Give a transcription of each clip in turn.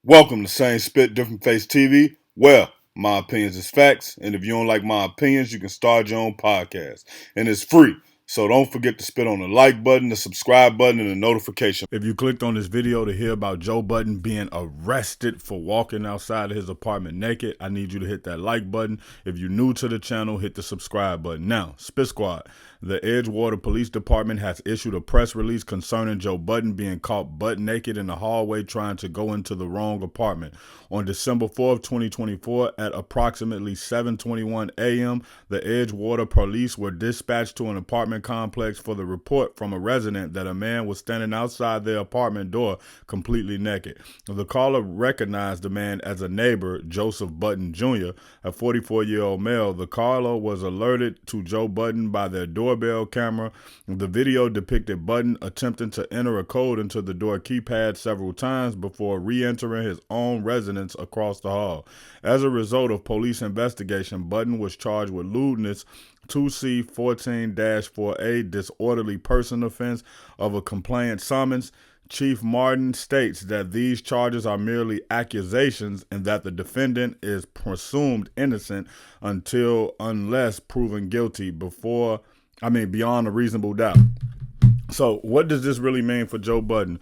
Welcome to Same Spit, Different Face TV. Well, my opinions is facts, and if you don't like my opinions, you can start your own podcast, and it's free. So don't forget to spit on the like button, the subscribe button, and the notification. If you clicked on this video to hear about Joe Budden being arrested for walking outside of his apartment naked, I need you to hit that like button. If you're new to the channel, hit the subscribe button. Now, Spit Squad, the Edgewater Police Department has issued a press release concerning Joe Budden being caught butt naked in the hallway trying to go into the wrong apartment. On December 4th, 2024, at approximately 7:21 a.m., the Edgewater police were dispatched to an apartment complex for the report from a resident that a man was standing outside their apartment door completely naked. The caller recognized the man as a neighbor, Joseph Budden Jr., a 44-year-old male. The caller was alerted to Joe Budden by their doorbell camera. The video depicted Budden attempting to enter a code into the door keypad several times before re-entering his own residence across the hall. As a result of police investigation, Budden was charged with lewdness 2C14-4A disorderly person offense of a complaint summons. Chief Martin states that these charges are merely accusations and that the defendant is presumed innocent unless proven guilty beyond a reasonable doubt. So what does this really mean for Joe Budden?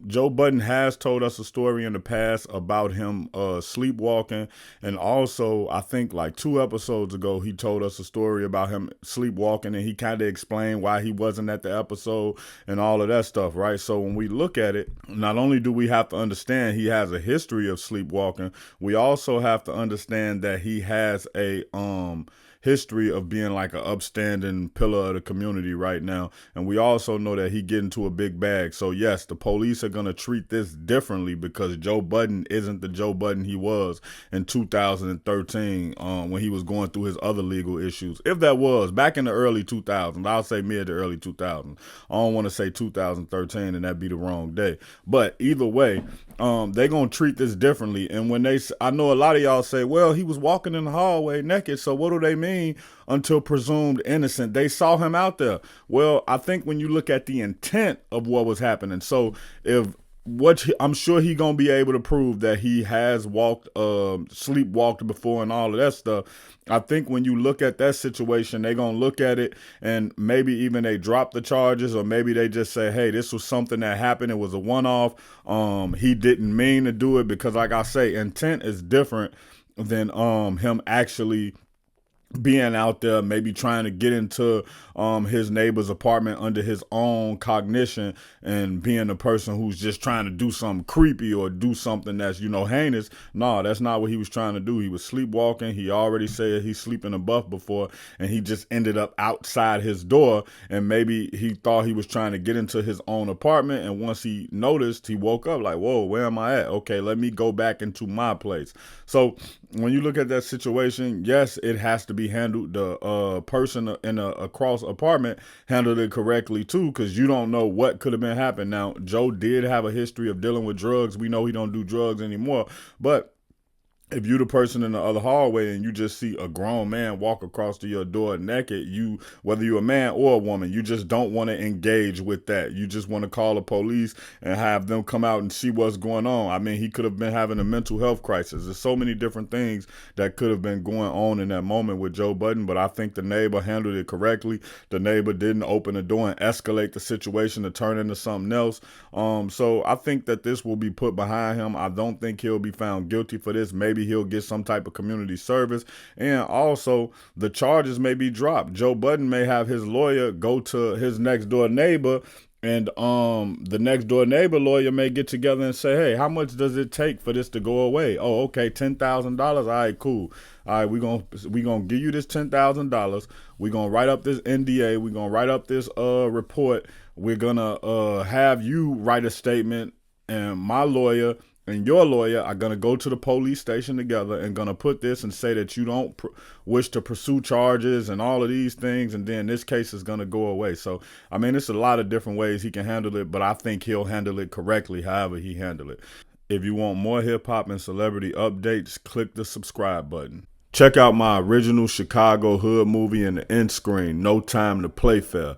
Joe Budden has told us a story in the past about him sleepwalking. And also, I think like 2 episodes ago, he told us a story about him sleepwalking, and he kind of explained why he wasn't at the episode and all of that stuff, right? So when we look at it, not only do we have to understand he has a history of sleepwalking, we also have to understand that he has a history of being like an upstanding pillar of the community right now. And we also know that he get into a big bag. So yes, the police are going to treat this differently because Joe Budden isn't the Joe Budden he was in 2013 when he was going through his other legal issues. If that was back in the early 2000s, I'll say mid to early 2000s. I don't want to say 2013 and that'd be the wrong day. But either way, they're going to treat this differently. And when I know a lot of y'all say, well, he was walking in the hallway naked. So what do they mean until presumed innocent? They saw him out there. Well, I think when you look at the intent of what was happening, so I'm sure he gonna be able to prove that he has sleepwalked before and all of that stuff. I think when you look at that situation, they gonna look at it and maybe even they drop the charges, or maybe they just say, hey, this was something that happened. It was a one-off. He didn't mean to do it, because like I say, intent is different than him actually being out there, maybe trying to get into his neighbor's apartment under his own cognition and being a person who's just trying to do something creepy or do something that's, heinous. No, that's not what he was trying to do. He was sleepwalking. He already said he's sleeping in a buff before, and he just ended up outside his door, and maybe he thought he was trying to get into his own apartment, and once he noticed, he woke up like, whoa, where am I at? Okay, let me go back into my place. So when you look at that situation, yes, it has to be handled. The person in a across apartment handled it correctly too, because you don't know what could have been happening. Now, Joe did have a history of dealing with drugs. We know he don't do drugs anymore, but if you the person in the other hallway and you just see a grown man walk across to your door naked, whether you're a man or a woman, you just don't want to engage with that. You just want to call the police and have them come out and see what's going on. I mean, he could have been having a mental health crisis. There's so many different things that could have been going on in that moment with Joe Budden, but I think the neighbor handled it correctly. The neighbor didn't open the door and escalate the situation to turn into something else. So I think that this will be put behind him. I don't think he'll be found guilty for this. Maybe he'll get some type of community service, and also the charges may be dropped. Joe Budden may have his lawyer go to his next door neighbor, and the next door neighbor lawyer may get together and say, hey, how much does it take for this to go away? Oh, okay, $10,000. All right, cool. All right, we're gonna give you this $10,000. We're gonna write up this NDA. We're gonna write up this report. We're gonna have you write a statement, and my lawyer and your lawyer are going to go to the police station together and going to put this and say that you don't wish to pursue charges and all of these things, and then this case is going to go away. So, I mean, it's a lot of different ways he can handle it, but I think he'll handle it correctly however he handle it. If you want more hip-hop and celebrity updates, click the subscribe button. Check out my original Chicago hood movie in the end screen, No Time to Play Fair.